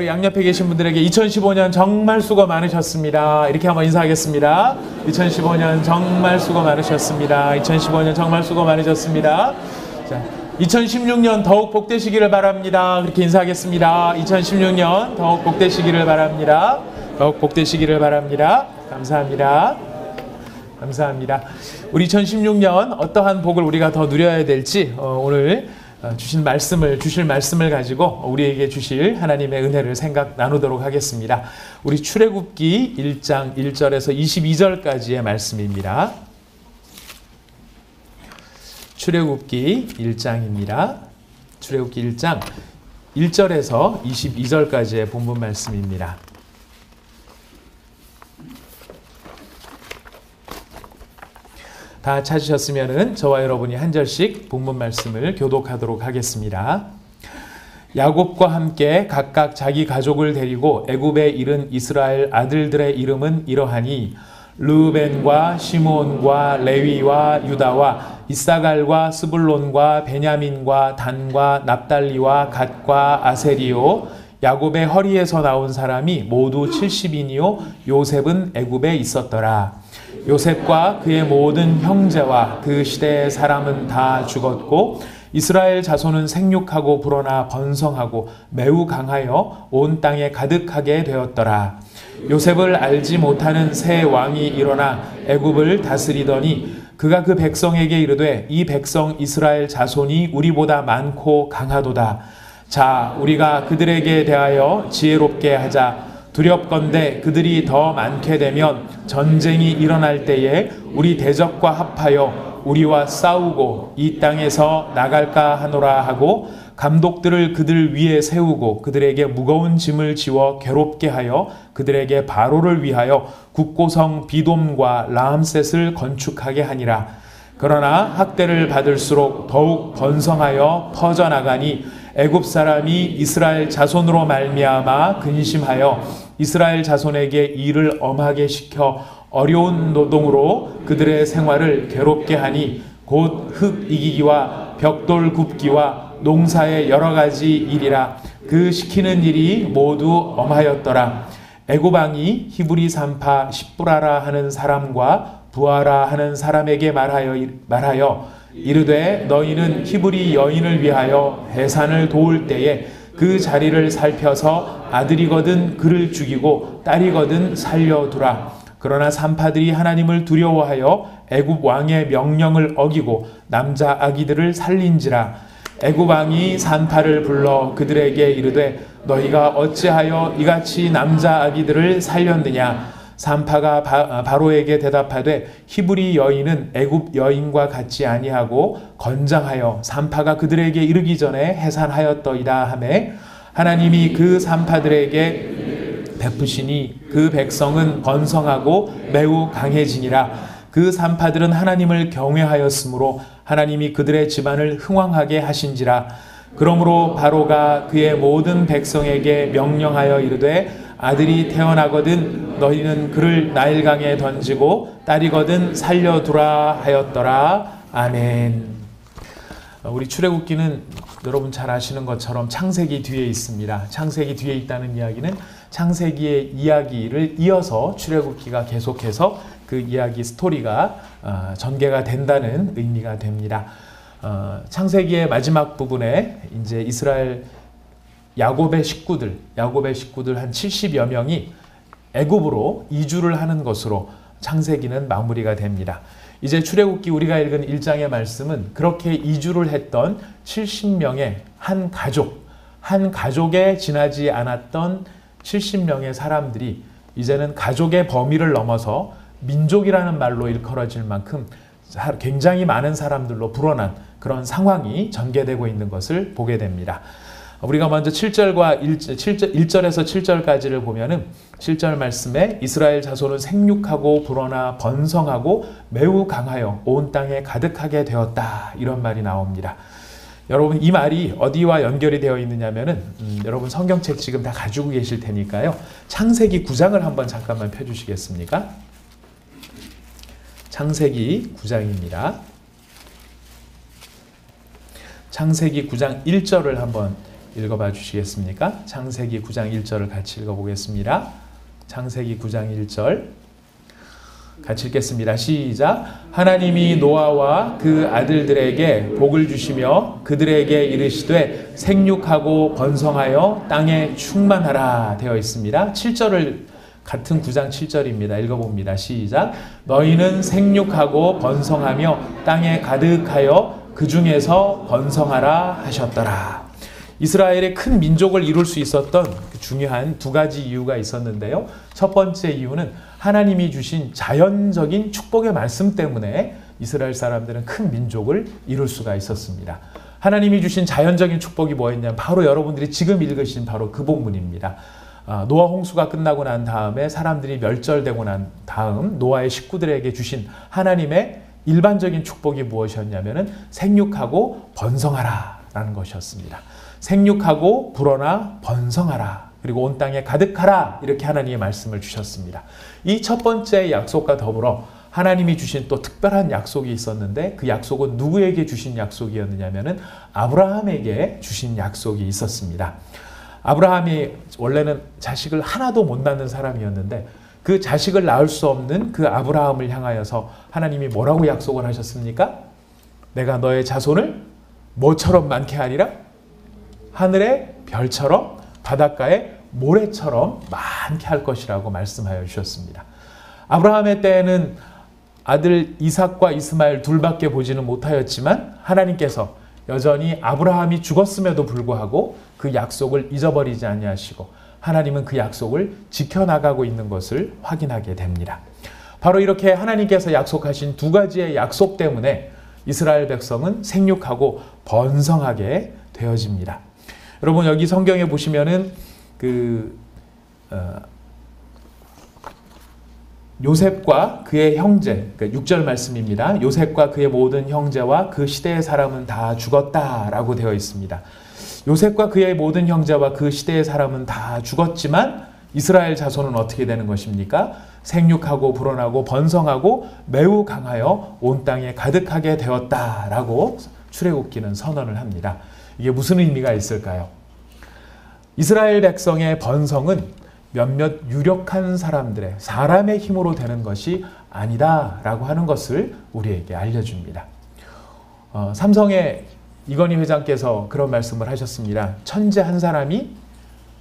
우리 양옆에 계신 분들에게 2015년 정말 수고 많으셨습니다. 이렇게 한번 인사하겠습니다. 2015년 정말 수고 많으셨습니다. 2015년 정말 수고 많으셨습니다. 자, 2016년 더욱 복되시기를 바랍니다. 그렇게 인사하겠습니다. 2016년 더욱 복되시기를 바랍니다. 더욱 복되시기를 바랍니다. 감사합니다. 감사합니다. 우리 2016년 어떠한 복을 우리가 더 누려야 될지 오늘 주실 말씀을 가지고 우리에게 주실 하나님의 은혜를 생각 나누도록 하겠습니다. 우리 출애굽기 1장 1절에서 22절까지의 말씀입니다. 출애굽기 1장입니다. 출애굽기 1장 1절에서 22절까지의 본문 말씀입니다. 다 찾으셨으면은 저와 여러분이 한 절씩 본문 말씀을 교독하도록 하겠습니다. 야곱과 함께 각각 자기 가족을 데리고 애굽에 이른 이스라엘 아들들의 이름은 이러하니 르우벤과 시므온과 레위와 유다와 이사갈과 스불론과 베냐민과 단과 납달리와 갓과 아세리요 야곱의 허리에서 나온 사람이 모두 70인이요 요셉은 애굽에 있었더라. 요셉과 그의 모든 형제와 그 시대의 사람은 다 죽었고 이스라엘 자손은 생육하고 불어나 번성하고 매우 강하여 온 땅에 가득하게 되었더라. 요셉을 알지 못하는 새 왕이 일어나 애굽을 다스리더니 그가 그 백성에게 이르되 이 백성 이스라엘 자손이 우리보다 많고 강하도다. 자, 우리가 그들에게 대하여 지혜롭게 하자. 두렵건대 그들이 더 많게 되면 전쟁이 일어날 때에 우리 대적과 합하여 우리와 싸우고 이 땅에서 나갈까 하노라 하고 감독들을 그들 위에 세우고 그들에게 무거운 짐을 지워 괴롭게 하여 그들에게 바로를 위하여 국고성 비돔과 라암셋을 건축하게 하니라. 그러나 학대를 받을수록 더욱 번성하여 퍼져나가니 애굽 사람이 이스라엘 자손으로 말미암아 근심하여 이스라엘 자손에게 일을 엄하게 시켜 어려운 노동으로 그들의 생활을 괴롭게 하니 곧 흙 이기기와 벽돌 굽기와 농사의 여러 가지 일이라. 그 시키는 일이 모두 엄하였더라. 애굽 왕이 히브리 산파 십부라라 하는 사람과 부하라 하는 사람에게 말하여 이르되 너희는 히브리 여인을 위하여 해산을 도울 때에 그 자리를 살펴서 아들이거든 그를 죽이고 딸이거든 살려두라. 그러나 산파들이 하나님을 두려워하여 애굽 왕의 명령을 어기고 남자 아기들을 살린지라. 애굽 왕이 산파를 불러 그들에게 이르되 너희가 어찌하여 이같이 남자 아기들을 살렸느냐. 산파가 바로에게 대답하되 히브리 여인은 애굽 여인과 같지 아니하고 건장하여 산파가 그들에게 이르기 전에 해산하였더이다 하매 하나님이 그 산파들에게 베푸시니 그 백성은 번성하고 매우 강해지니라. 그 산파들은 하나님을 경외하였으므로 하나님이 그들의 집안을 흥왕하게 하신지라. 그러므로 바로가 그의 모든 백성에게 명령하여 이르되 아들이 태어나거든 너희는 그를 나일강에 던지고 딸이거든 살려두라 하였더라. 아멘. 우리 출애굽기는 여러분 잘 아시는 것처럼 창세기 뒤에 있습니다. 창세기 뒤에 있다는 이야기는 창세기의 이야기를 이어서 출애굽기가 계속해서 그 이야기 스토리가 전개가 된다는 의미가 됩니다. 창세기의 마지막 부분에 이제 이스라엘 야곱의 식구들 한 70여 명이 애굽으로 이주를 하는 것으로 창세기는 마무리가 됩니다. 이제 출애굽기 우리가 읽은 1장의 말씀은 그렇게 이주를 했던 70명의 한 가족에 지나지 않았던 70명의 사람들이 이제는 가족의 범위를 넘어서 민족이라는 말로 일컬어질 만큼 굉장히 많은 사람들로 불어난 그런 상황이 전개되고 있는 것을 보게 됩니다. 우리가 먼저 1절에서 7절까지를 보면은 7절 말씀에 이스라엘 자손은 생육하고 불어나 번성하고 매우 강하여 온 땅에 가득하게 되었다. 이런 말이 나옵니다. 여러분 이 말이 어디와 연결이 되어 있느냐면은 여러분 성경책 지금 다 가지고 계실 테니까요. 창세기 9장을 한번 잠깐만 펴주시겠습니까? 창세기 9장입니다. 창세기 9장 1절을 한번 읽어봐 주시겠습니까? 창세기 9장 1절을 같이 읽어보겠습니다. 창세기 9장 1절 같이 읽겠습니다. 시작. 하나님이 노아와 그 아들들에게 복을 주시며 그들에게 이르시되 생육하고 번성하여 땅에 충만하라 되어 있습니다. 7절을 같은 9장 7절입니다. 읽어봅니다. 시작. 너희는 생육하고 번성하며 땅에 가득하여 그 중에서 번성하라 하셨더라. 이스라엘의 큰 민족을 이룰 수 있었던 중요한 두 가지 이유가 있었는데요. 첫 번째 이유는 하나님이 주신 자연적인 축복의 말씀 때문에 이스라엘 사람들은 큰 민족을 이룰 수가 있었습니다. 하나님이 주신 자연적인 축복이 뭐였냐면 바로 여러분들이 지금 읽으신 바로 그 본문입니다. 노아 홍수가 끝나고 난 다음에 사람들이 멸절되고 난 다음 노아의 식구들에게 주신 하나님의 일반적인 축복이 무엇이었냐면은 생육하고 번성하라 라는 것이었습니다. 생육하고 불어나 번성하라. 그리고 온 땅에 가득하라. 이렇게 하나님의 말씀을 주셨습니다. 이 첫 번째 약속과 더불어 하나님이 주신 또 특별한 약속이 있었는데 그 약속은 누구에게 주신 약속이었느냐면은 아브라함에게 주신 약속이 있었습니다. 아브라함이 원래는 자식을 하나도 못 낳는 사람이었는데 그 자식을 낳을 수 없는 그 아브라함을 향하여서 하나님이 뭐라고 약속을 하셨습니까? 내가 너의 자손을 뭐처럼 많게 하리라? 하늘의 별처럼 바닷가의 모래처럼 많게 할 것이라고 말씀하여 주셨습니다. 아브라함의 때에는 아들 이삭과 이스마엘 둘밖에 보지는 못하였지만 하나님께서 여전히 아브라함이 죽었음에도 불구하고 그 약속을 잊어버리지 아니하시고 하나님은 그 약속을 지켜나가고 있는 것을 확인하게 됩니다. 바로 이렇게 하나님께서 약속하신 두 가지의 약속 때문에 이스라엘 백성은 생육하고 번성하게 되어집니다. 여러분 여기 성경에 보시면은 요셉과 그의 형제, 6절 말씀입니다. 요셉과 그의 모든 형제와 그 시대의 사람은 다 죽었다라고 되어 있습니다. 요셉과 그의 모든 형제와 그 시대의 사람은 다 죽었지만 이스라엘 자손은 어떻게 되는 것입니까? 생육하고 불어나고 번성하고 매우 강하여 온 땅에 가득하게 되었다라고 출애굽기는 선언을 합니다. 이게 무슨 의미가 있을까요? 이스라엘 백성의 번성은 몇몇 유력한 사람의 힘으로 되는 것이 아니다라고 하는 것을 우리에게 알려줍니다. 삼성의 이건희 회장께서 그런 말씀을 하셨습니다. 천재 한 사람이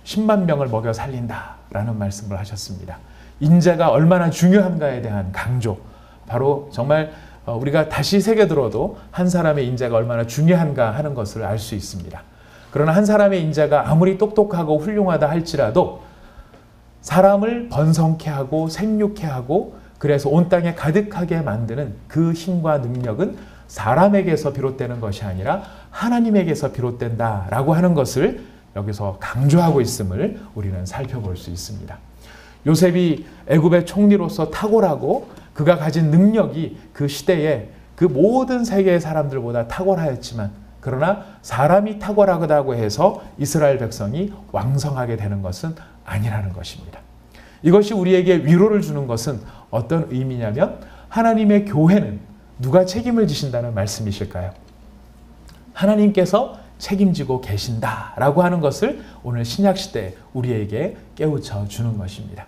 10만 명을 먹여 살린다라는 말씀을 하셨습니다. 인재가 얼마나 중요한가에 대한 강조. 바로 정말 우리가 다시 새겨들어도 한 사람의 인재가 얼마나 중요한가 하는 것을 알 수 있습니다. 그러나 한 사람의 인재가 아무리 똑똑하고 훌륭하다 할지라도 사람을 번성케 하고 생육케 하고 그래서 온 땅에 가득하게 만드는 그 힘과 능력은 사람에게서 비롯되는 것이 아니라 하나님에게서 비롯된다라고 하는 것을 여기서 강조하고 있음을 우리는 살펴볼 수 있습니다. 요셉이 애굽의 총리로서 탁월하고 그가 가진 능력이 그 시대에 그 모든 세계의 사람들보다 탁월하였지만 그러나 사람이 탁월하다고 해서 이스라엘 백성이 왕성하게 되는 것은 아니라는 것입니다. 이것이 우리에게 위로를 주는 것은 어떤 의미냐면 하나님의 교회는 누가 책임을 지신다는 말씀이실까요? 하나님께서 책임지고 계신다라고 하는 것을 오늘 신약시대에 우리에게 깨우쳐 주는 것입니다.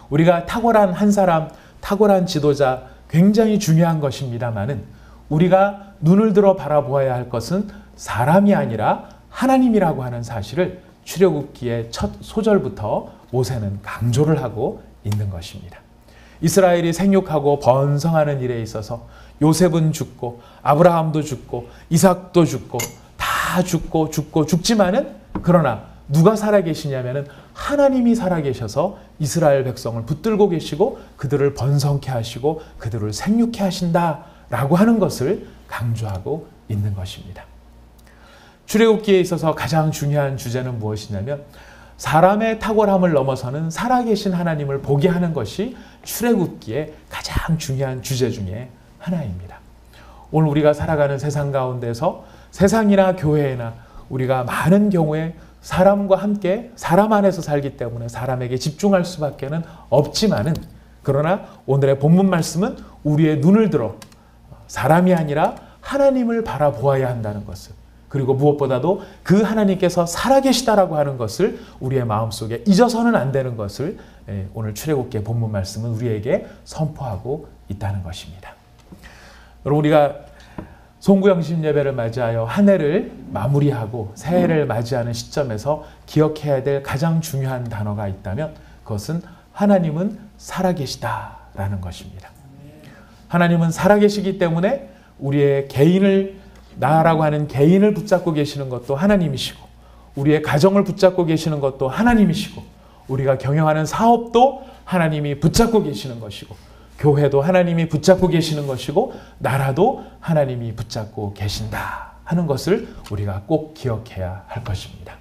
우리가 탁월한 한 사람, 탁월한 지도자 굉장히 중요한 것입니다만은 우리가 눈을 들어 바라보아야 할 것은 사람이 아니라 하나님이라고 하는 사실을 출애굽기의 첫 소절부터 모세는 강조를 하고 있는 것입니다. 이스라엘이 생육하고 번성하는 일에 있어서 요셉은 죽고 아브라함도 죽고 이삭도 죽고 다 죽고 죽지만은 그러나 누가 살아계시냐면은 하나님이 살아계셔서 이스라엘 백성을 붙들고 계시고 그들을 번성케 하시고 그들을 생육케 하신다라고 하는 것을 강조하고 있는 것입니다. 출애굽기에 있어서 가장 중요한 주제는 무엇이냐면 사람의 탁월함을 넘어서는 살아계신 하나님을 보게 하는 것이 출애굽기의 가장 중요한 주제 중에 하나입니다. 오늘 우리가 살아가는 세상 가운데서 세상이나 교회나 우리가 많은 경우에 사람과 함께 사람 안에서 살기 때문에 사람에게 집중할 수밖에 없지만은 그러나 오늘의 본문 말씀은 우리의 눈을 들어 사람이 아니라 하나님을 바라보아야 한다는 것을 그리고 무엇보다도 그 하나님께서 살아계시다라고 하는 것을 우리의 마음속에 잊어서는 안 되는 것을 오늘 출애굽기 본문 말씀은 우리에게 선포하고 있다는 것입니다. 여러분, 우리가 송구영신 예배를 맞이하여 한 해를 마무리하고 새해를 맞이하는 시점에서 기억해야 될 가장 중요한 단어가 있다면 그것은 하나님은 살아계시다라는 것입니다. 하나님은 살아계시기 때문에 우리의 개인을, 나라고 하는 개인을 붙잡고 계시는 것도 하나님이시고, 우리의 가정을 붙잡고 계시는 것도 하나님이시고, 우리가 경영하는 사업도 하나님이 붙잡고 계시는 것이고, 교회도 하나님이 붙잡고 계시는 것이고, 나라도 하나님이 붙잡고 계신다 하는 것을 우리가 꼭 기억해야 할 것입니다.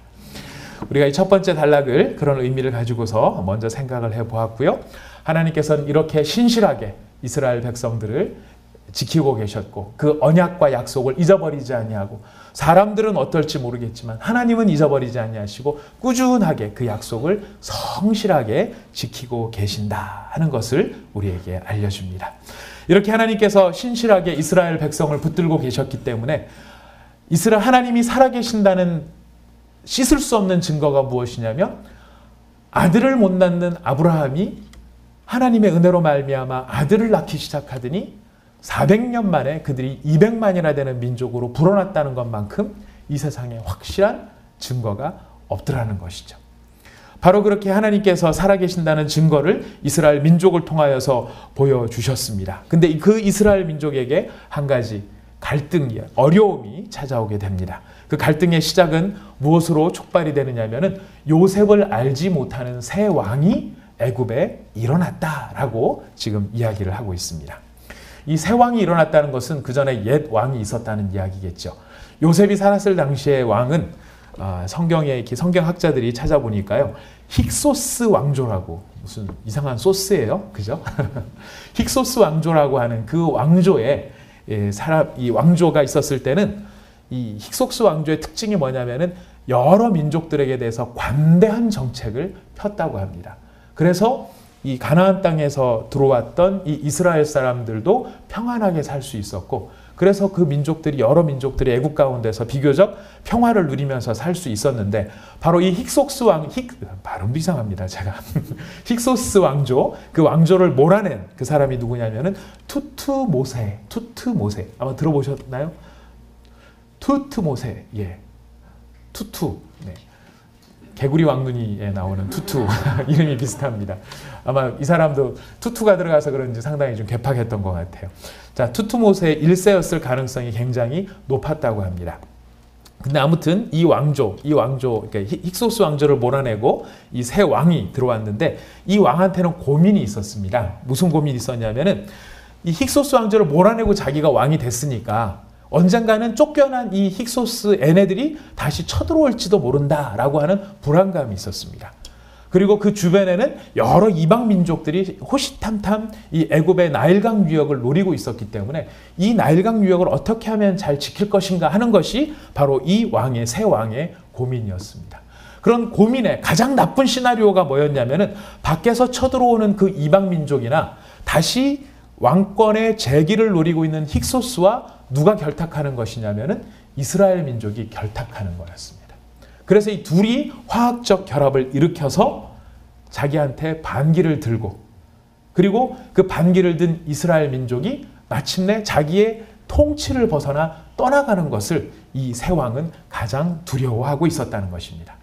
우리가 이 첫 번째 단락을 그런 의미를 가지고서 먼저 생각을 해보았고요. 하나님께서는 이렇게 신실하게 이스라엘 백성들을 지키고 계셨고 그 언약과 약속을 잊어버리지 아니하고, 사람들은 어떨지 모르겠지만 하나님은 잊어버리지 아니하시고 꾸준하게 그 약속을 성실하게 지키고 계신다 하는 것을 우리에게 알려줍니다. 이렇게 하나님께서 신실하게 이스라엘 백성을 붙들고 계셨기 때문에 하나님이 살아계신다는 씻을 수 없는 증거가 무엇이냐면, 아들을 못 낳는 아브라함이 하나님의 은혜로 말미암아 아들을 낳기 시작하더니 400년 만에 그들이 200만이나 되는 민족으로 불어났다는 것만큼 이 세상에 확실한 증거가 없더라는 것이죠. 바로 그렇게 하나님께서 살아계신다는 증거를 이스라엘 민족을 통하여서 보여주셨습니다. 근데 그 이스라엘 민족에게 한 가지 갈등이, 어려움이 찾아오게 됩니다. 그 갈등의 시작은 무엇으로 촉발이 되느냐면은 요셉을 알지 못하는 새 왕이 애굽에 일어났다라고 지금 이야기를 하고 있습니다. 이 새 왕이 일어났다는 것은 그 전에 옛 왕이 있었다는 이야기겠죠. 요셉이 살았을 당시의 왕은 성경의 성경학자들이 찾아보니까요, 힉소스 왕조라고, 무슨 이상한 소스예요, 그죠? 힉소스 왕조라고 하는 그 왕조에 이 왕조가 있었을 때는 이 힉소스 왕조의 특징이 뭐냐면은 여러 민족들에게 대해서 관대한 정책을 폈다고 합니다. 그래서 이 가나안 땅에서 들어왔던 이 이스라엘 사람들도 평안하게 살 수 있었고, 그래서 그 민족들이, 여러 민족들이 애굽 가운데서 비교적 평화를 누리면서 살 수 있었는데, 바로 이 발음도 이상합니다, 제가. 힉소스 왕조, 그 왕조를 몰아낸 그 사람이 누구냐면은 투트모세. 아마 들어보셨나요? 투트모세, 예. 투투. 네. 개구리 왕눈이에 나오는 투투. 이름이 비슷합니다. 아마 이 사람도 투투가 들어가서 그런지 상당히 좀 괴팍했던 것 같아요. 자, 투투모세의 1세였을 가능성이 굉장히 높았다고 합니다. 근데 아무튼 이 왕조, 그러니까 힉소스 왕조를 몰아내고 이 새 왕이 들어왔는데, 이 왕한테는 고민이 있었습니다. 무슨 고민이 있었냐면은, 이 힉소스 왕조를 몰아내고 자기가 왕이 됐으니까 언젠가는 쫓겨난 이 힉소스 얘네들이 다시 쳐들어올지도 모른다라고 하는 불안감이 있었습니다. 그리고 그 주변에는 여러 이방 민족들이 호시탐탐 이 애굽의 나일강 유역을 노리고 있었기 때문에 이 나일강 유역을 어떻게 하면 잘 지킬 것인가 하는 것이 바로 이 새 왕의 고민이었습니다. 그런 고민의 가장 나쁜 시나리오가 뭐였냐면은, 밖에서 쳐들어오는 그 이방 민족이나 다시 왕권의 재기를 노리고 있는 힉소스와 누가 결탁하는 것이냐면은 이스라엘 민족이 결탁하는 거였습니다. 그래서 이 둘이 화학적 결합을 일으켜서 자기한테 반기를 들고, 그리고 그 반기를 든 이스라엘 민족이 마침내 자기의 통치를 벗어나 떠나가는 것을 이 새 왕은 가장 두려워하고 있었다는 것입니다.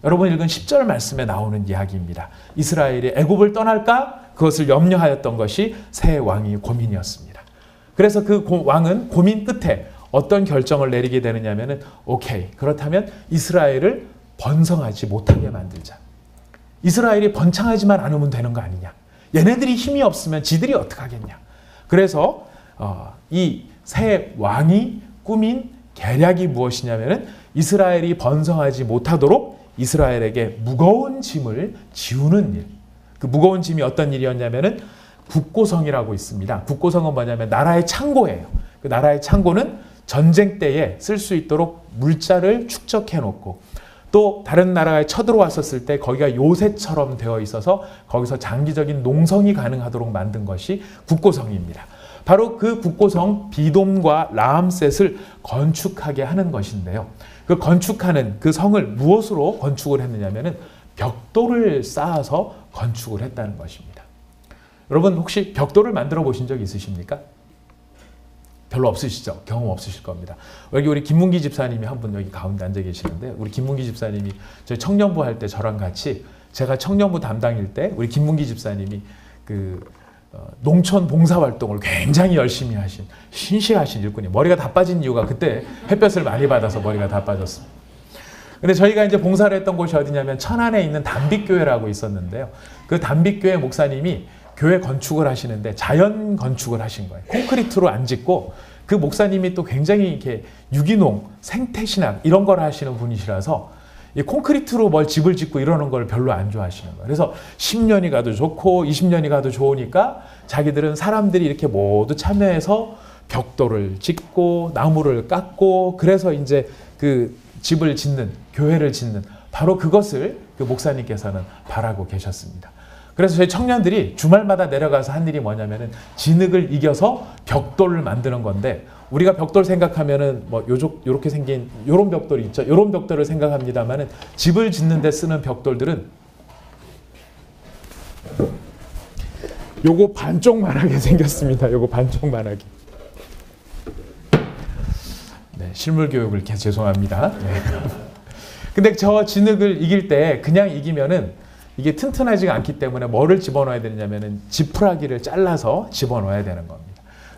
여러분 읽은 10절 말씀에 나오는 이야기입니다. 이스라엘이 애굽을 떠날까? 그것을 염려하였던 것이 새 왕의 고민이었습니다. 그래서 그 왕은 고민 끝에 어떤 결정을 내리게 되느냐면은, 오케이, 그렇다면 이스라엘을 번성하지 못하게 만들자. 이스라엘이 번창하지만 않으면 되는 거 아니냐. 얘네들이 힘이 없으면 지들이 어떡하겠냐. 그래서 이 새 왕이 꾸민 계략이 무엇이냐면은, 이스라엘이 번성하지 못하도록 이스라엘에게 무거운 짐을 지우는 일. 그 무거운 짐이 어떤 일이었냐면은 국고성이라고 있습니다. 국고성은 뭐냐면 나라의 창고예요. 그 나라의 창고는 전쟁 때에 쓸 수 있도록 물자를 축적해 놓고, 또 다른 나라에 쳐들어왔었을 때 거기가 요새처럼 되어 있어서 거기서 장기적인 농성이 가능하도록 만든 것이 국고성입니다. 바로 그 국고성 비돔과 라암셋을 건축하게 하는 것인데요. 그 건축하는 그 성을 무엇으로 건축을 했느냐면은 벽돌을 쌓아서 건축을 했다는 것입니다. 여러분 혹시 벽돌을 만들어 보신 적 있으십니까? 별로 없으시죠? 경험 없으실 겁니다. 여기 우리 김문기 집사님이 한 분 여기 가운데 앉아 계시는데, 우리 김문기 집사님이 저희 청년부 할 때 저랑 같이, 제가 청년부 담당일 때 우리 김문기 집사님이 농촌 봉사활동을 굉장히 열심히 하신 신실하신 일꾼이, 머리가 다 빠진 이유가 그때 햇볕을 많이 받아서 머리가 다 빠졌습니다. 근데 저희가 이제 봉사를 했던 곳이 어디냐면 천안에 있는 담빛교회라고 있었는데요. 그 담빛교회 목사님이 교회 건축을 하시는데 자연 건축을 하신 거예요. 콘크리트로 안 짓고, 그 목사님이 또 굉장히 이렇게 유기농, 생태신학 이런 걸 하시는 분이시라서 이 콘크리트로 뭘 집을 짓고 이러는 걸 별로 안 좋아하시는 거예요. 그래서 10년이 가도 좋고 20년이 가도 좋으니까 자기들은 사람들이 이렇게 모두 참여해서 벽돌을 짓고 나무를 깎고, 그래서 이제 그 집을 짓는, 교회를 짓는, 바로 그것을 그 목사님께서는 바라고 계셨습니다. 그래서 저희 청년들이 주말마다 내려가서 한 일이 뭐냐면은 진흙을 이겨서 벽돌을 만드는 건데, 우리가 벽돌 생각하면은 뭐 요렇게 생긴 요런 벽돌이 있죠. 요런 벽돌을 생각합니다만은 집을 짓는 데 쓰는 벽돌들은 요거 반쪽만하게 생겼습니다. 요거 반쪽만하게. 네, 실물 교육을 죄송합니다. 네. 근데 저 진흙을 이길 때 그냥 이기면은 이게 튼튼하지가 않기 때문에 뭐를 집어넣어야 되냐면은 지푸라기를 잘라서 집어넣어야 되는 겁니다.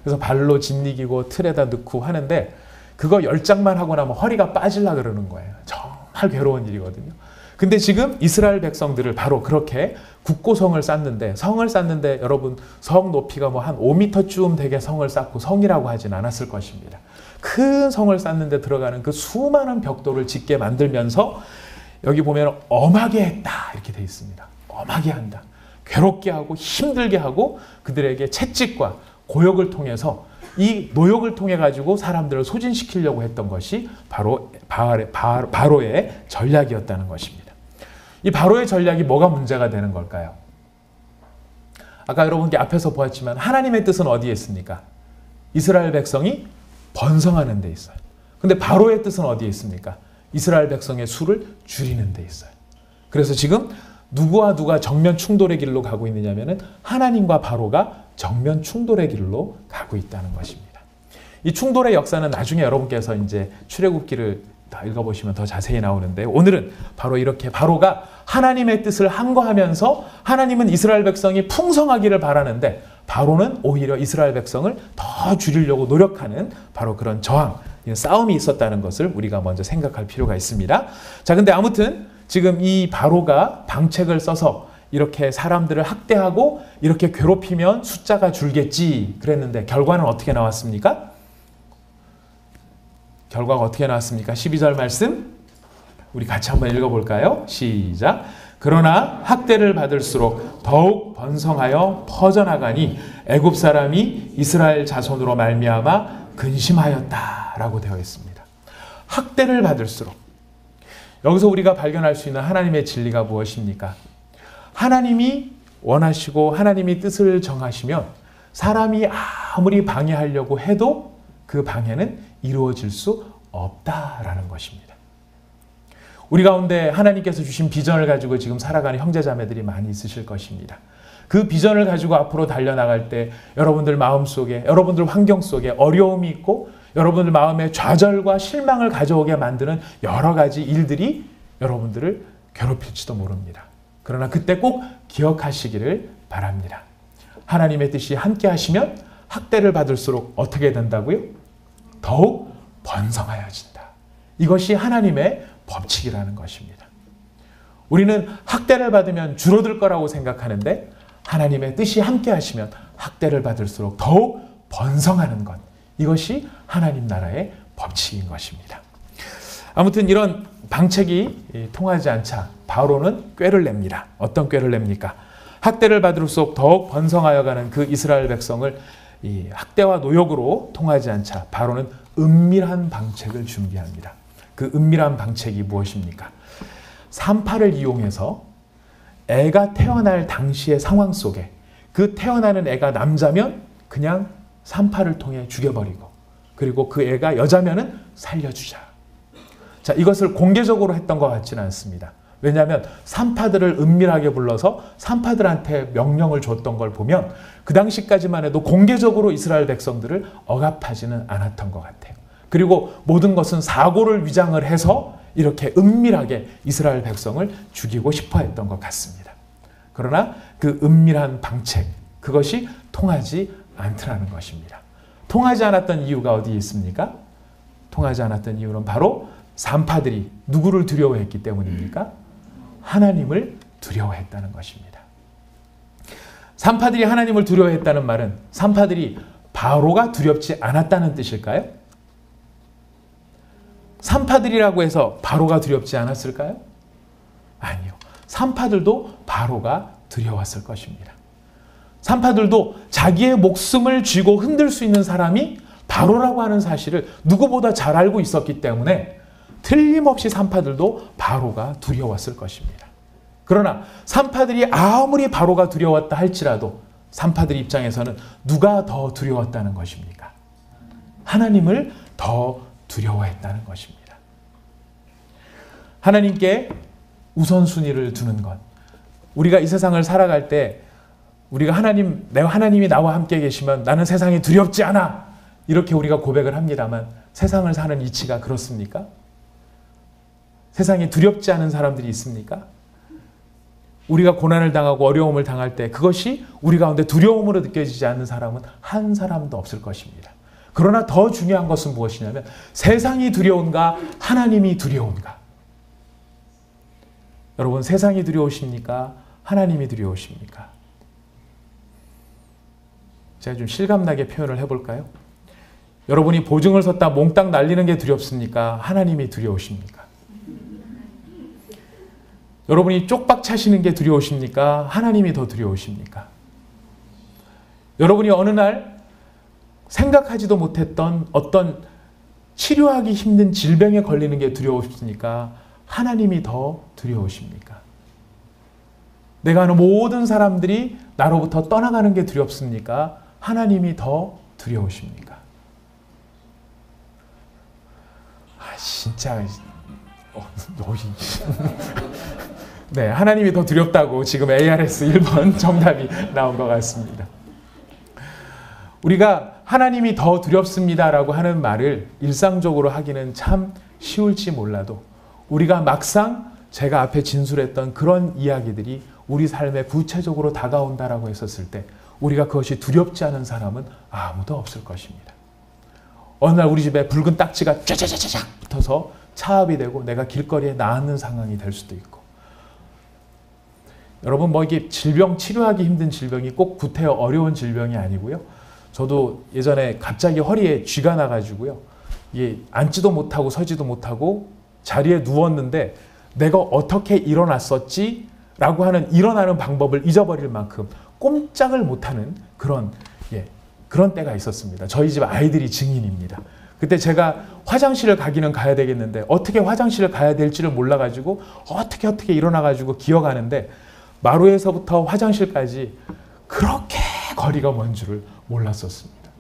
그래서 발로 짓이기고 틀에다 넣고 하는데, 그거 10장만 하고 나면 허리가 빠질라 그러는 거예요. 정말 괴로운 일이거든요. 근데 지금 이스라엘 백성들을 바로 그렇게 국고성을 쌓는데, 성을 쌓는데 여러분 성 높이가 뭐 한 5m쯤 되게 성을 쌓고, 성이라고 하진 않았을 것입니다. 큰 성을 쌓는데 들어가는 그 수많은 벽돌을 짓게 만들면서 여기 보면 엄하게 했다 이렇게 돼 있습니다. 엄하게 한다. 괴롭게 하고 힘들게 하고 그들에게 채찍과 고역을 통해서, 이 노역을 통해 가지고 사람들을 소진시키려고 했던 것이 바로 바로의 전략이었다는 것입니다. 이 바로의 전략이 뭐가 문제가 되는 걸까요? 아까 여러분께 앞에서 보았지만 하나님의 뜻은 어디에 있습니까? 이스라엘 백성이 번성하는 데 있어요. 근데 바로의 뜻은 어디에 있습니까? 이스라엘 백성의 수를 줄이는 데 있어요. 그래서 지금 누구와 누가 정면 충돌의 길로 가고 있느냐면은 하나님과 바로가 정면 충돌의 길로 가고 있다는 것입니다. 이 충돌의 역사는 나중에 여러분께서 이제 출애굽기를 다 읽어보시면 더 자세히 나오는데, 오늘은 바로 이렇게 바로가 하나님의 뜻을 항거하면서 하나님은 이스라엘 백성이 풍성하기를 바라는데, 바로는 오히려 이스라엘 백성을 더 줄이려고 노력하는 바로 그런 저항, 싸움이 있었다는 것을 우리가 먼저 생각할 필요가 있습니다. 자, 근데 아무튼 지금 이 바로가 방책을 써서 이렇게 사람들을 학대하고 이렇게 괴롭히면 숫자가 줄겠지 그랬는데, 결과는 어떻게 나왔습니까? 결과가 어떻게 나왔습니까? 12절 말씀 우리 같이 한번 읽어볼까요? 시작. 그러나 학대를 받을수록 더욱 번성하여 퍼져나가니 애굽 사람이 이스라엘 자손으로 말미암아 근심하였다라고 되어 있습니다. 학대를 받을수록, 여기서 우리가 발견할 수 있는 하나님의 진리가 무엇입니까? 하나님이 원하시고 하나님이 뜻을 정하시면 사람이 아무리 방해하려고 해도 그 방해는 이루어질 수 없다라는 것입니다. 우리 가운데 하나님께서 주신 비전을 가지고 지금 살아가는 형제자매들이 많이 있으실 것입니다. 그 비전을 가지고 앞으로 달려나갈 때 여러분들 마음속에, 여러분들 환경 속에 어려움이 있고 여러분들 마음에 좌절과 실망을 가져오게 만드는 여러 가지 일들이 여러분들을 괴롭힐지도 모릅니다. 그러나 그때 꼭 기억하시기를 바랍니다. 하나님의 뜻이 함께 하시면 학대를 받을수록 어떻게 된다고요? 더욱 번성하여진다. 이것이 하나님의 법칙이라는 것입니다. 우리는 학대를 받으면 줄어들 거라고 생각하는데, 하나님의 뜻이 함께 하시면 학대를 받을수록 더욱 번성하는 것, 이것이 하나님 나라의 법칙인 것입니다. 아무튼 이런 방책이 통하지 않자 바로는 꾀를 냅니다. 어떤 꾀를 냅니까? 학대를 받을수록 더욱 번성하여 가는 그 이스라엘 백성을 이 학대와 노역으로 통하지 않자 바로는 은밀한 방책을 준비합니다. 그 은밀한 방책이 무엇입니까? 산파를 이용해서 애가 태어날 당시의 상황 속에, 그 태어나는 애가 남자면 그냥 산파를 통해 죽여버리고, 그리고 그 애가 여자면은 살려주자. 자, 이것을 공개적으로 했던 것 같지는 않습니다. 왜냐하면 산파들을 은밀하게 불러서 산파들한테 명령을 줬던 걸 보면 그 당시까지만 해도 공개적으로 이스라엘 백성들을 억압하지는 않았던 것 같아요. 그리고 모든 것은 사고를 위장을 해서 이렇게 은밀하게 이스라엘 백성을 죽이고 싶어 했던 것 같습니다. 그러나 그 은밀한 방책, 그것이 통하지 않더라는 것입니다. 통하지 않았던 이유가 어디에 있습니까? 통하지 않았던 이유는 바로 산파들이 누구를 두려워했기 때문입니까? 하나님을 두려워했다는 것입니다. 산파들이 하나님을 두려워했다는 말은 산파들이 바로가 두렵지 않았다는 뜻일까요? 산파들이라고 해서 바로가 두렵지 않았을까요? 아니요. 산파들도 바로가 두려웠을 것입니다. 산파들도 자기의 목숨을 쥐고 흔들 수 있는 사람이 바로라고 하는 사실을 누구보다 잘 알고 있었기 때문에 틀림없이 산파들도 바로가 두려웠을 것입니다. 그러나 산파들이 아무리 바로가 두려웠다 할지라도 산파들 입장에서는 누가 더 두려웠다는 것입니까? 하나님을 더 두려워했다는 것입니다. 하나님께 우선순위를 두는 것. 우리가 이 세상을 살아갈 때 우리가 하나님이 나와 함께 계시면 나는 세상이 두렵지 않아. 이렇게 우리가 고백을 합니다만 세상을 사는 이치가 그렇습니까? 세상에 두렵지 않은 사람들이 있습니까? 우리가 고난을 당하고 어려움을 당할 때 그것이 우리 가운데 두려움으로 느껴지지 않는 사람은 한 사람도 없을 것입니다. 그러나 더 중요한 것은 무엇이냐면 세상이 두려운가 하나님이 두려운가. 여러분, 세상이 두려우십니까? 하나님이 두려우십니까? 제가 좀 실감나게 표현을 해볼까요? 여러분이 보증을 섰다 몽땅 날리는 게 두렵습니까? 하나님이 두려우십니까? 여러분이 쪽박 차시는 게 두려우십니까? 하나님이 더 두려우십니까? 여러분이 어느 날 생각하지도 못했던 어떤 치료하기 힘든 질병에 걸리는 게 두려우십니까? 하나님이 더 두려우십니까? 내가 아는 모든 사람들이 나로부터 떠나가는 게 두렵습니까? 하나님이 더 두려우십니까? 진짜 네, 하나님이 더 두렵다고 지금 ARS 1번 정답이 나온 것 같습니다. 우리가 하나님이 더 두렵습니다라고 하는 말을 일상적으로 하기는 참 쉬울지 몰라도 우리가 막상 제가 앞에 진술했던 그런 이야기들이 우리 삶에 구체적으로 다가온다라고 했었을 때 우리가 그것이 두렵지 않은 사람은 아무도 없을 것입니다. 어느 날 우리 집에 붉은 딱지가 쫙쫙쫙쫙 붙어서 차압이 되고 내가 길거리에 나앉는 상황이 될 수도 있고, 여러분 이게 질병 치료하기 힘든 질병이 꼭 구태여 어려운 질병이 아니고요. 저도 예전에 갑자기 허리에 쥐가 나가지고요. 이게 앉지도 못하고 서지도 못하고 자리에 누웠는데 내가 어떻게 일어났었지? 라고 하는 일어나는 방법을 잊어버릴 만큼 꼼짝을 못하는 그런 때가 있었습니다. 저희 집 아이들이 증인입니다. 그때 제가 화장실을 가기는 가야 되겠는데 어떻게 화장실을 가야 될지를 몰라가지고 어떻게 일어나가지고 기어가는데 마루에서부터 화장실까지 그렇게 거리가 먼 줄을 몰랐었습니다.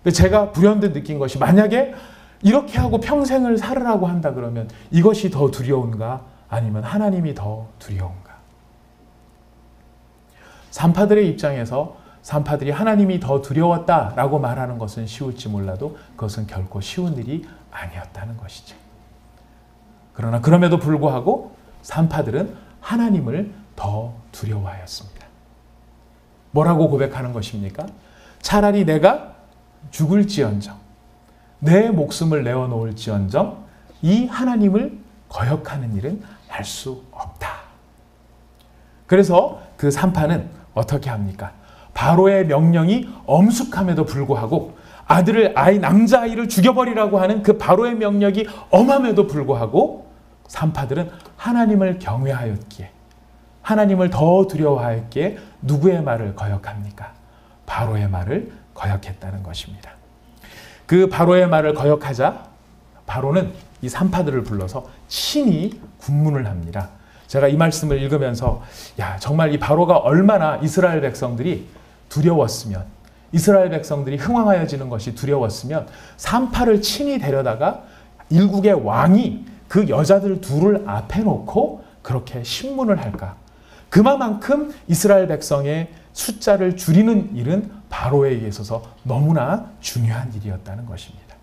근데 제가 불현듯 느낀 것이 만약에 이렇게 하고 평생을 살으라고 한다 그러면 이것이 더 두려운가 아니면 하나님이 더 두려운가? 산파들의 입장에서 산파들이 하나님이 더 두려웠다라고 말하는 것은 쉬울지 몰라도 그것은 결코 쉬운 일이 아니었다는 것이죠. 그러나 그럼에도 불구하고 산파들은 하나님을 더 두려워하였습니다. 뭐라고 고백하는 것입니까? 차라리 내가 죽을지언정, 내 목숨을 내어놓을지언정 이 하나님을 거역하는 일은 할 수 없다. 그래서 그 산파는 어떻게 합니까? 바로의 명령이 엄숙함에도 불구하고 남자아이를 죽여버리라고 하는 그 바로의 명령이 엄함에도 불구하고 산파들은 하나님을 경외하였기에, 하나님을 더 두려워하였기에 누구의 말을 거역합니까? 바로의 말을 거역했다는 것입니다. 그 바로의 말을 거역하자 바로는 이 산파들을 불러서 친히 군문을 합니다. 제가 이 말씀을 읽으면서 정말 이 바로가 얼마나 이스라엘 백성들이 두려웠으면, 이스라엘 백성들이 흥왕하여지는 것이 두려웠으면 산파를 친히 데려다가 일국의 왕이 그 여자들 둘을 앞에 놓고 그렇게 신문을 할까? 그만큼 이스라엘 백성의 숫자를 줄이는 일은 바로에게 있어서 너무나 중요한 일이었다는 것입니다.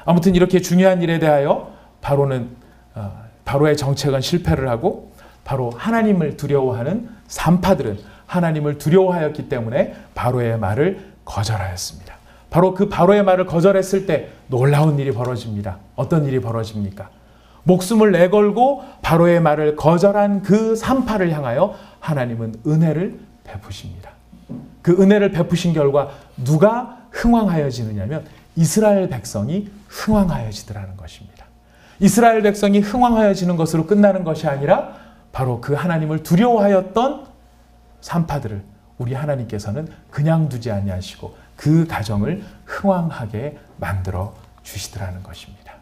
아무튼 이렇게 중요한 일에 대하여 바로의 정책은 실패를 하고 바로 하나님을 두려워하는 산파들은 하나님을 두려워하였기 때문에 바로의 말을 거절하였습니다. 바로 그 바로의 말을 거절했을 때 놀라운 일이 벌어집니다. 어떤 일이 벌어집니까? 목숨을 내걸고 바로의 말을 거절한 그 산파를 향하여 하나님은 은혜를 베푸십니다. 그 은혜를 베푸신 결과 누가 흥왕하여지느냐면 이스라엘 백성이 흥왕하여지더라는 것입니다. 이스라엘 백성이 흥왕하여지는 것으로 끝나는 것이 아니라 바로 그 하나님을 두려워하였던 산파들을 우리 하나님께서는 그냥 두지 아니하시고 그 가정을 흥왕하게 만들어 주시더라는 것입니다.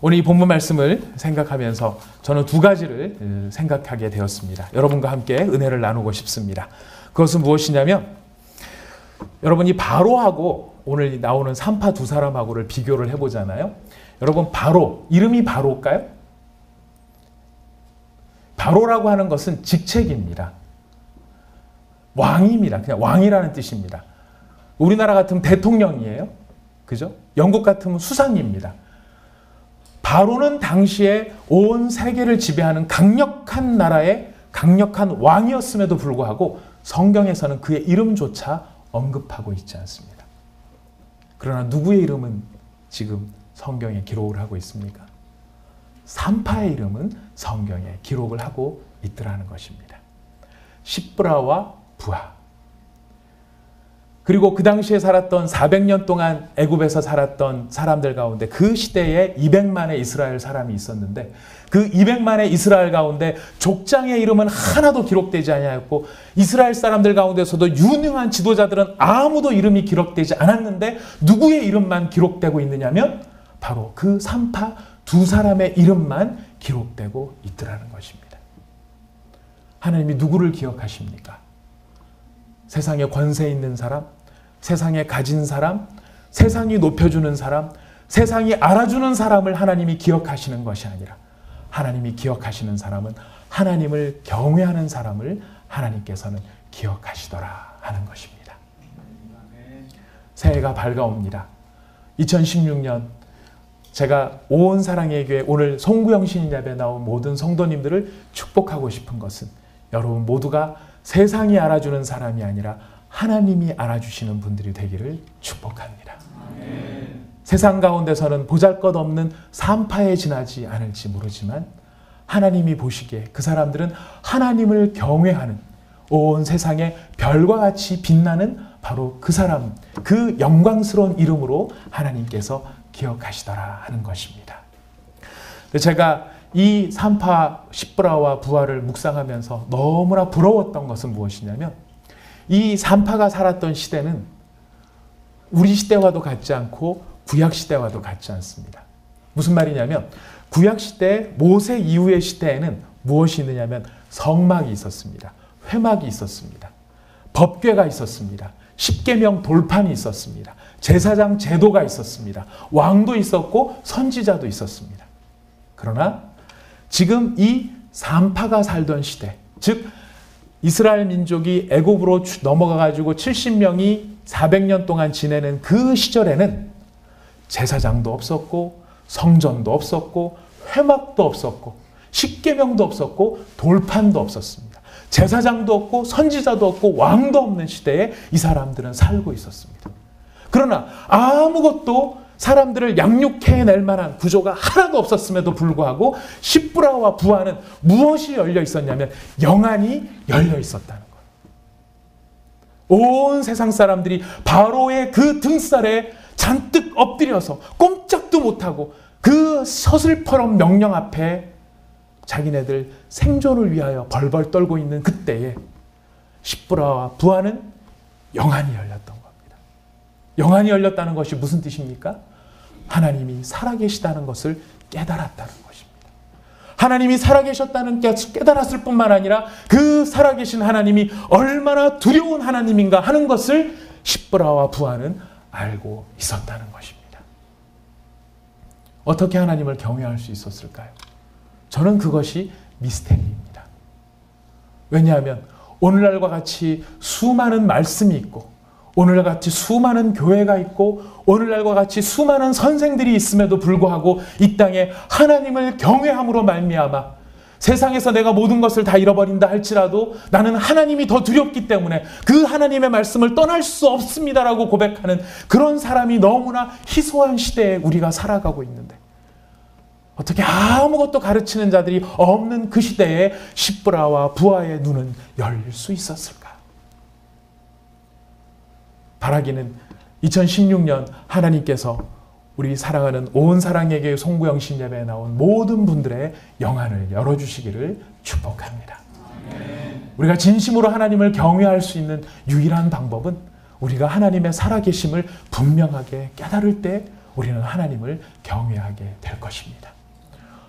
오늘 이 본문 말씀을 생각하면서 저는 두 가지를 생각하게 되었습니다. 여러분과 함께 은혜를 나누고 싶습니다. 그것은 무엇이냐면 여러분이 바로하고 오늘 나오는 산파 두 사람하고를 비교를 해보잖아요. 여러분 바로, 이름이 바로일까요? 바로라고 하는 것은 직책입니다. 왕입니다. 그냥 왕이라는 뜻입니다. 우리나라 같으면 대통령이에요. 그죠? 영국 같으면 수상입니다. 바로는 당시에 온 세계를 지배하는 강력한 나라의 강력한 왕이었음에도 불구하고 성경에서는 그의 이름조차 언급하고 있지 않습니다. 그러나 누구의 이름은 지금 성경에 기록을 하고 있습니까? 산파의 이름은 성경에 기록을 하고 있더라는 것입니다. 시브라와 부하. 그리고 그 당시에 살았던 400년 동안 애굽에서 살았던 사람들 가운데 그 시대에 200만의 이스라엘 사람이 있었는데 그 200만의 이스라엘 가운데 족장의 이름은 하나도 기록되지 아니하였고 이스라엘 사람들 가운데서도 유능한 지도자들은 아무도 이름이 기록되지 않았는데 누구의 이름만 기록되고 있느냐면 바로 그 산파 두 사람의 이름만 기록되고 있더라는 것입니다. 하나님이 누구를 기억하십니까? 세상에 권세 있는 사람, 세상에 가진 사람, 세상이 높여주는 사람, 세상이 알아주는 사람을 하나님이 기억하시는 것이 아니라 하나님이 기억하시는 사람은 하나님을 경외하는 사람을 하나님께서는 기억하시더라 하는 것입니다. 새해가 밝아옵니다. 2016년 제가 온 사랑의 교회 오늘 송구영 신인 예배에 나온 모든 성도님들을 축복하고 싶은 것은 여러분 모두가 세상이 알아주는 사람이 아니라 하나님이 알아주시는 분들이 되기를 축복합니다. 아멘. 세상 가운데서는 보잘것없는 산파에 지나지 않을지 모르지만 하나님이 보시기에 그 사람들은 하나님을 경외하는 온 세상에 별과 같이 빛나는 바로 그 사람, 그 영광스러운 이름으로 하나님께서 기억하시더라 하는 것입니다. 제가 이 산파 시브라와 부하를 묵상하면서 너무나 부러웠던 것은 무엇이냐면 이 산파가 살았던 시대는 우리 시대와도 같지 않고 구약 시대와도 같지 않습니다. 무슨 말이냐면 구약 시대 모세 이후의 시대에는 무엇이 있느냐면 성막이 있었습니다. 회막이 있었습니다. 법궤가 있었습니다. 십계명 돌판이 있었습니다. 제사장 제도가 있었습니다. 왕도 있었고 선지자도 있었습니다. 그러나 지금 이 산파가 살던 시대, 즉 이스라엘 민족이 애굽으로 넘어가가지고 70명이 400년 동안 지내는 그 시절에는 제사장도 없었고 성전도 없었고 회막도 없었고 십계명도 없었고 돌판도 없었습니다. 제사장도 없고 선지자도 없고 왕도 없는 시대에 이 사람들은 살고 있었습니다. 그러나 아무것도 사람들을 양육해낼 만한 구조가 하나도 없었음에도 불구하고 시브라와 부하는 무엇이 열려 있었냐면 영안이 열려 있었다는 거예요. 온 세상 사람들이 바로의 그 등살에 잔뜩 엎드려서 꼼짝도 못하고 그 서슬퍼런 명령 앞에 자기네들 생존을 위하여 벌벌 떨고 있는 그때에 시브라와 부하는 영안이 열렸던 겁니다. 영안이 열렸다는 것이 무슨 뜻입니까? 하나님이 살아계시다는 것을 깨달았다는 것입니다. 하나님이 살아계셨다는 게 깨달았을 뿐만 아니라 그 살아계신 하나님이 얼마나 두려운 하나님인가 하는 것을 십브라와 부하는 알고 있었다는 것입니다. 어떻게 하나님을 경외할 수 있었을까요? 저는 그것이 미스테리입니다. 왜냐하면 오늘날과 같이 수많은 말씀이 있고 오늘날 같이 수많은 교회가 있고 오늘날과 같이 수많은 선생들이 있음에도 불구하고 이 땅에 하나님을 경외함으로 말미암아 세상에서 내가 모든 것을 다 잃어버린다 할지라도 나는 하나님이 더 두렵기 때문에 그 하나님의 말씀을 떠날 수 없습니다라고 고백하는 그런 사람이 너무나 희소한 시대에 우리가 살아가고 있는데 어떻게 아무것도 가르치는 자들이 없는 그 시대에 십브라와 부하의 눈은 열릴 수 있었을까? 바라기는 2016년 하나님께서 우리 사랑하는 온 사랑에게 송구영신 예배에 나온 모든 분들의 영안을 열어주시기를 축복합니다. 우리가 진심으로 하나님을 경외할 수 있는 유일한 방법은 우리가 하나님의 살아계심을 분명하게 깨달을 때 우리는 하나님을 경외하게 될 것입니다.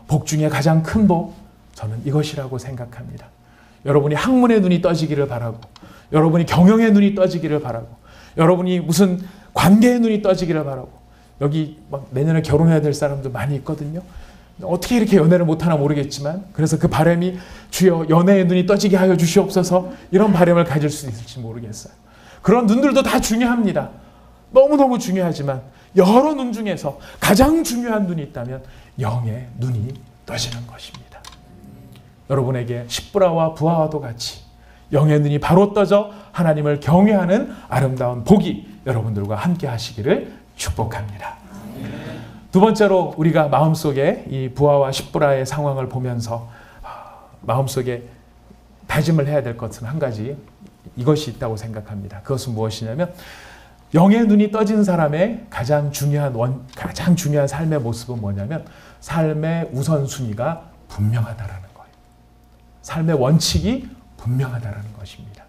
복 중에 가장 큰 복, 저는 이것이라고 생각합니다. 여러분이 학문의 눈이 떠지기를 바라고 여러분이 경영의 눈이 떠지기를 바라고 여러분이 무슨 관계의 눈이 떠지기를 바라고 여기 막 내년에 결혼해야 될 사람도 많이 있거든요. 어떻게 이렇게 연애를 못하나 모르겠지만 그래서 그 바람이 주여 연애의 눈이 떠지게 하여 주시옵소서 이런 바람을 가질 수 있을지 모르겠어요. 그런 눈들도 다 중요합니다. 너무너무 중요하지만 여러 눈 중에서 가장 중요한 눈이 있다면 영의 눈이 떠지는 것입니다. 여러분에게 십브라와 부하와도 같이 영의 눈이 바로 떠져 하나님을 경외하는 아름다운 복이 여러분들과 함께 하시기를 축복합니다. 두 번째로 우리가 마음속에 이 부하와 십브라의 상황을 보면서 마음속에 다짐을 해야 될 것은 한 가지 이것이 있다고 생각합니다. 그것은 무엇이냐면 영의 눈이 떠진 사람의 가장 중요한 삶의 모습은 뭐냐면 삶의 우선순위가 분명하다라는 거예요. 삶의 원칙이 분명하다라는 것입니다.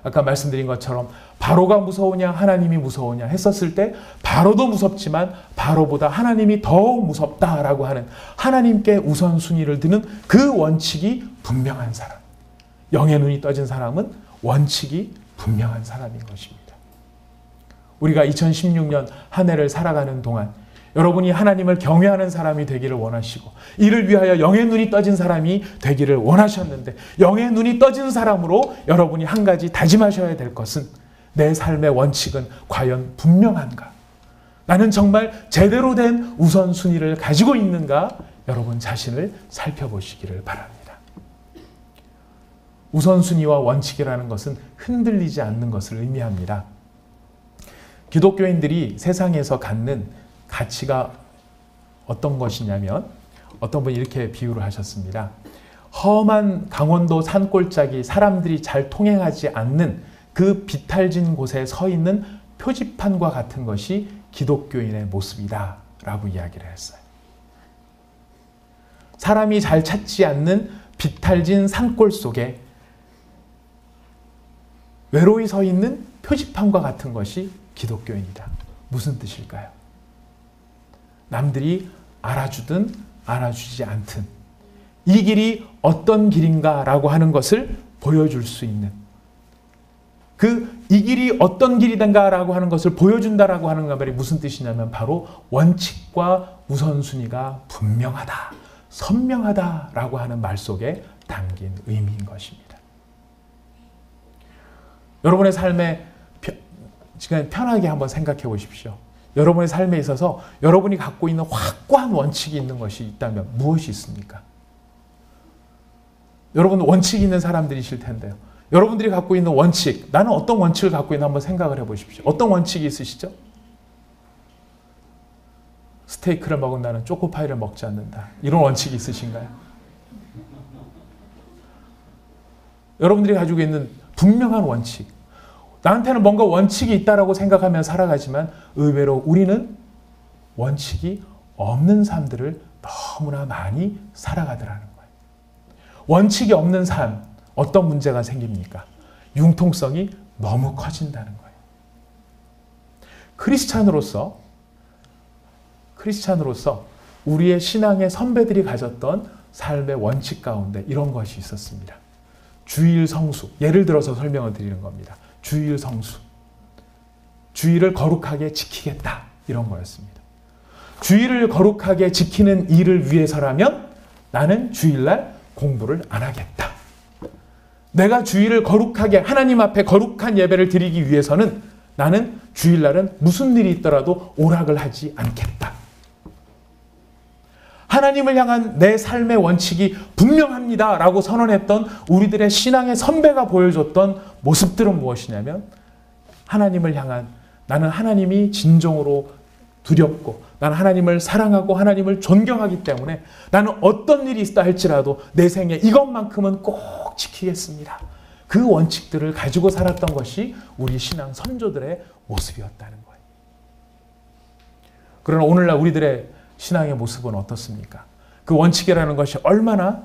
아까 말씀드린 것처럼 바로가 무서우냐 하나님이 무서우냐 했었을 때 바로도 무섭지만 바로보다 하나님이 더 무섭다라고 하는 하나님께 우선순위를 두는 그 원칙이 분명한 사람. 영의 눈이 떠진 사람은 원칙이 분명한 사람인 것입니다. 우리가 2016년 한 해를 살아가는 동안 여러분이 하나님을 경외하는 사람이 되기를 원하시고 이를 위하여 영의 눈이 떠진 사람이 되기를 원하셨는데 영의 눈이 떠진 사람으로 여러분이 한 가지 다짐하셔야 될 것은 내 삶의 원칙은 과연 분명한가? 나는 정말 제대로 된 우선순위를 가지고 있는가? 여러분 자신을 살펴보시기를 바랍니다. 우선순위와 원칙이라는 것은 흔들리지 않는 것을 의미합니다. 기독교인들이 세상에서 갖는 가치가 어떤 것이냐면 어떤 분이 이렇게 비유를 하셨습니다. 험한 강원도 산골짜기 사람들이 잘 통행하지 않는 그 비탈진 곳에 서 있는 표지판과 같은 것이 기독교인의 모습이다 라고 이야기를 했어요. 사람이 잘 찾지 않는 비탈진 산골 속에 외로이 서 있는 표지판과 같은 것이 기독교인이다. 무슨 뜻일까요? 남들이 알아주든 알아주지 않든 이 길이 어떤 길인가 라고 하는 것을 보여줄 수 있는 이 길이 어떤 길이든가 라고 하는 것을 보여준다라고 하는 말이 무슨 뜻이냐면 바로 원칙과 우선순위가 분명하다, 선명하다 라고 하는 말 속에 담긴 의미인 것입니다. 여러분의 삶에 지금 편하게 한번 생각해 보십시오. 여러분의 삶에 있어서 여러분이 갖고 있는 확고한 원칙이 있는 것이 있다면 무엇이 있습니까? 여러분 원칙이 있는 사람들이실 텐데요. 여러분들이 갖고 있는 원칙, 나는 어떤 원칙을 갖고 있나 한번 생각을 해보십시오. 어떤 원칙이 있으시죠? 스테이크를 먹은 나는 초코파이를 먹지 않는다. 이런 원칙이 있으신가요? 여러분들이 가지고 있는 분명한 원칙. 나한테는 뭔가 원칙이 있다라고 생각하며 살아가지만 의외로 우리는 원칙이 없는 삶들을 너무나 많이 살아가더라는 거예요. 원칙이 없는 삶, 어떤 문제가 생깁니까? 융통성이 너무 커진다는 거예요. 크리스찬으로서 우리의 신앙의 선배들이 가졌던 삶의 원칙 가운데 이런 것이 있었습니다. 주일 성수, 예를 들어서 설명을 드리는 겁니다. 주일 성수, 주일을 거룩하게 지키겠다, 이런 거였습니다. 주일을 거룩하게 지키는 일을 위해서라면 나는 주일날 공부를 안 하겠다. 내가 주일을 거룩하게, 하나님 앞에 거룩한 예배를 드리기 위해서는 나는 주일날은 무슨 일이 있더라도 오락을 하지 않겠다. 하나님을 향한 내 삶의 원칙이 분명합니다 라고 선언했던 우리들의 신앙의 선배가 보여줬던 모습들은 무엇이냐면, 하나님을 향한, 나는 하나님이 진정으로 두렵고 나는 하나님을 사랑하고 하나님을 존경하기 때문에 나는 어떤 일이 있다 할지라도 내 생에 이것만큼은 꼭 지키겠습니다. 그 원칙들을 가지고 살았던 것이 우리 신앙 선조들의 모습이었다는 거예요. 그러나 오늘날 우리들의 신앙의 모습은 어떻습니까? 그 원칙이라는 것이 얼마나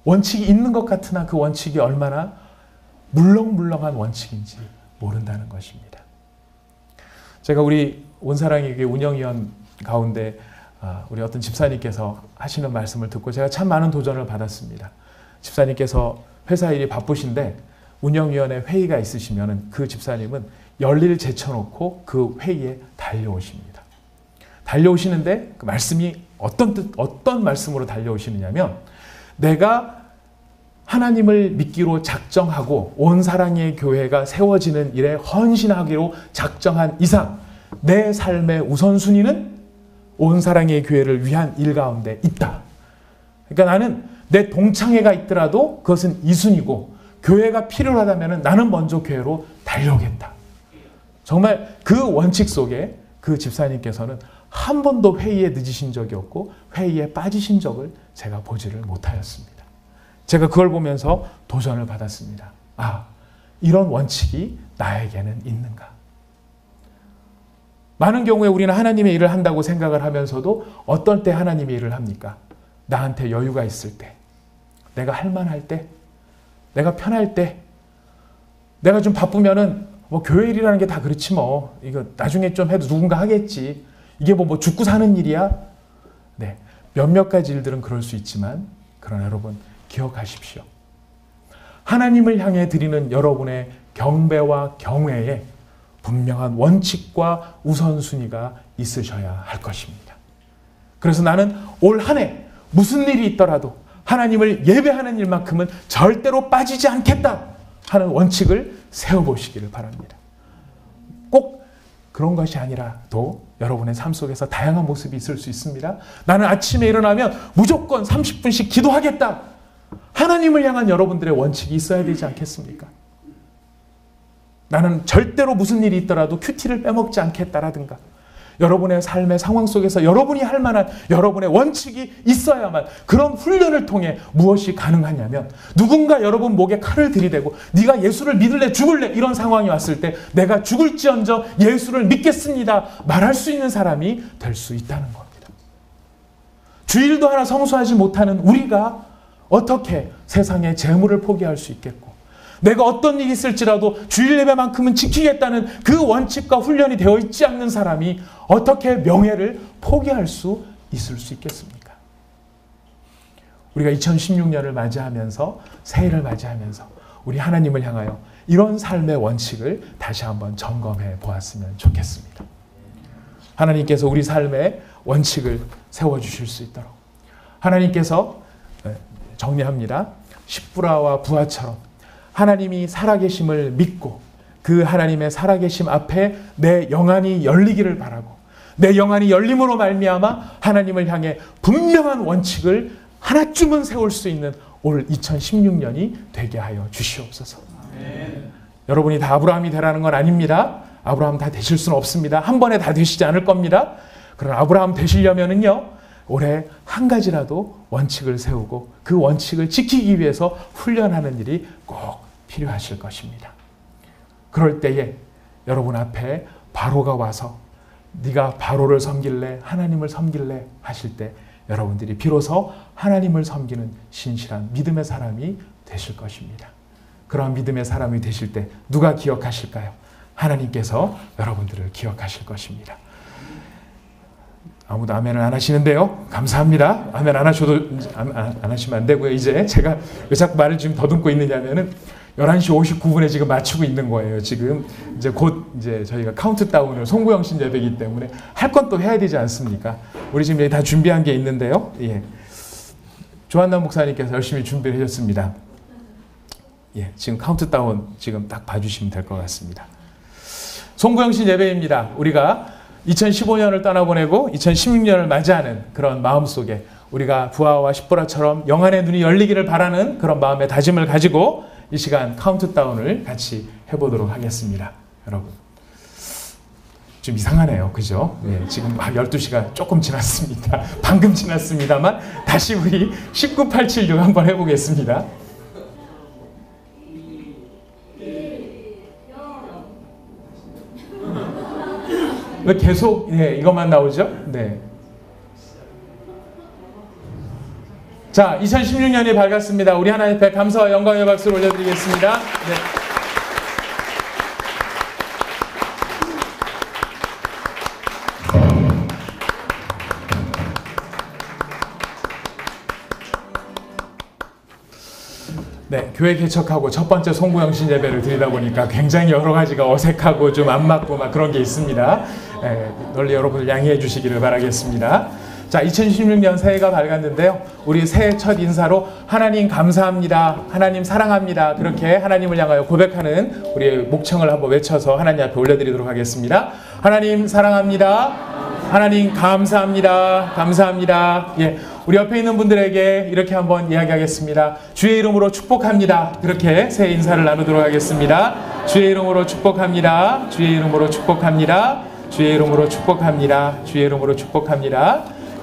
원칙이 있는 것 같으나 그 원칙이 얼마나 물렁물렁한 원칙인지 모른다는 것입니다. 제가 우리 온사랑의 교회 운영위원 가운데 우리 어떤 집사님께서 하시는 말씀을 듣고 제가 참 많은 도전을 받았습니다. 집사님께서 회사 일이 바쁘신데 운영위원회 회의가 있으시면 그 집사님은 열일 제쳐놓고 그 회의에 달려오십니다. 달려오시는데 그 말씀이 어떤 말씀으로 달려오시느냐면, 내가 하나님을 믿기로 작정하고 온 사랑의 교회가 세워지는 일에 헌신하기로 작정한 이상 내 삶의 우선순위는 온 사랑의 교회를 위한 일 가운데 있다. 그러니까 나는 내 동창회가 있더라도 그것은 2순위고 교회가 필요하다면 나는 먼저 교회로 달려오겠다. 정말 그 원칙 속에 그 집사님께서는 한 번도 회의에 늦으신 적이 없고 회의에 빠지신 적을 제가 보지를 못하였습니다. 제가 그걸 보면서 도전을 받았습니다. 아, 이런 원칙이 나에게는 있는가? 많은 경우에 우리는 하나님의 일을 한다고 생각을 하면서도 어떨 때 하나님의 일을 합니까? 나한테 여유가 있을 때, 내가 할 만할 때, 내가 편할 때, 내가 좀 바쁘면은 뭐 교회 일이라는 게 다 그렇지 뭐, 이거 나중에 좀 해도 누군가 하겠지. 이게 뭐 죽고 사는 일이야? 네, 몇몇 가지 일들은 그럴 수 있지만, 그러나 여러분 기억하십시오. 하나님을 향해 드리는 여러분의 경배와 경외에 분명한 원칙과 우선순위가 있으셔야 할 것입니다. 그래서 나는 올 한 해 무슨 일이 있더라도 하나님을 예배하는 일만큼은 절대로 빠지지 않겠다 하는 원칙을 세워보시기를 바랍니다. 꼭 그런 것이 아니라도 여러분의 삶 속에서 다양한 모습이 있을 수 있습니다. 나는 아침에 일어나면 무조건 30분씩 기도하겠다. 하나님을 향한 여러분들의 원칙이 있어야 되지 않겠습니까? 나는 절대로 무슨 일이 있더라도 큐티를 빼먹지 않겠다라든가, 여러분의 삶의 상황 속에서 여러분이 할 만한 여러분의 원칙이 있어야만 그런 훈련을 통해 무엇이 가능하냐면, 누군가 여러분 목에 칼을 들이대고 네가 예수를 믿을래 죽을래 이런 상황이 왔을 때 내가 죽을지언정 예수를 믿겠습니다 말할 수 있는 사람이 될 수 있다는 겁니다. 주일도 하나 성수하지 못하는 우리가 어떻게 세상의 재물을 포기할 수 있겠고, 내가 어떤 일이 있을지라도 주일 예배만큼은 지키겠다는 그 원칙과 훈련이 되어 있지 않는 사람이 어떻게 명예를 포기할 수 있을 수 있겠습니까? 우리가 2016년을 맞이하면서, 새해를 맞이하면서 우리 하나님을 향하여 이런 삶의 원칙을 다시 한번 점검해 보았으면 좋겠습니다. 하나님께서 우리 삶의 원칙을 세워주실 수 있도록 하나님께서, 정리합니다. 십부라와 부하처럼 하나님이 살아계심을 믿고 그 하나님의 살아계심 앞에 내 영안이 열리기를 바라고, 내 영안이 열림으로 말미암아 하나님을 향해 분명한 원칙을 하나쯤은 세울 수 있는 올 2016년이 되게 하여 주시옵소서. 아멘. 여러분이 다 아브라함이 되라는 건 아닙니다. 아브라함 다 되실 수는 없습니다. 한 번에 다 되시지 않을 겁니다. 그러나 아브라함 되시려면은요, 올해 한 가지라도 원칙을 세우고 그 원칙을 지키기 위해서 훈련하는 일이 꼭 필요하실 것입니다. 그럴 때에 여러분 앞에 바로가 와서 네가 바로를 섬길래 하나님을 섬길래 하실 때 여러분들이 비로소 하나님을 섬기는 신실한 믿음의 사람이 되실 것입니다. 그런 믿음의 사람이 되실 때 누가 기억하실까요? 하나님께서 여러분들을 기억하실 것입니다. 아무도 아멘을 안 하시는데요. 감사합니다. 아멘 안 하셔도 안 하시면 안 되고요. 이제 제가 왜 자꾸 말을 지금 더듬고 있느냐면은 11시 59분에 지금 맞추고 있는 거예요. 지금 이제 곧 이제 저희가 카운트다운을 송구영 신 예배이기 때문에 할 건 또 해야 되지 않습니까? 우리 지금 여기 다 준비한 게 있는데요. 예. 조한남 목사님께서 열심히 준비를 해줬습니다. 예, 지금 카운트다운 지금 딱 봐주시면 될 것 같습니다. 송구영 신 예배입니다. 우리가 2015년을 떠나보내고 2016년을 맞이하는 그런 마음 속에 우리가 부하와 십보라처럼 영안의 눈이 열리기를 바라는 그런 마음의 다짐을 가지고 이 시간 카운트다운을 같이 해보도록 하겠습니다. 여러분 좀 이상하네요. 그죠? 네, 지금 12시가 조금 지났습니다. 방금 지났습니다만 다시 우리 19876 한번 해보겠습니다. 왜 계속 이것만 나오죠? 네. 자, 2016년이 밝았습니다. 우리 하나님 앞에 감사와 영광의 박수를 올려드리겠습니다. 네. 네, 교회 개척하고 첫 번째 송구영신 예배를 드리다 보니까 굉장히 여러 가지가 어색하고 좀 안 맞고 막 그런 게 있습니다. 널리 여러분들 양해해 주시기를 바라겠습니다. 자, 2016년 새해가 밝았는데요. 우리 새해 첫 인사로 하나님 감사합니다. 하나님 사랑합니다. 그렇게 하나님을 향하여 고백하는 우리의 목청을 한번 외쳐서 하나님 앞에 올려드리도록 하겠습니다. 하나님 사랑합니다. 하나님 감사합니다. 감사합니다. 예, 우리 옆에 있는 분들에게 이렇게 한번 이야기하겠습니다. 주의 이름으로 축복합니다. 그렇게 새해 인사를 나누도록 하겠습니다. 주의 이름으로 축복합니다. 주의 이름으로 축복합니다. 주의 이름으로 축복합니다. 주의 이름으로 축복합니다.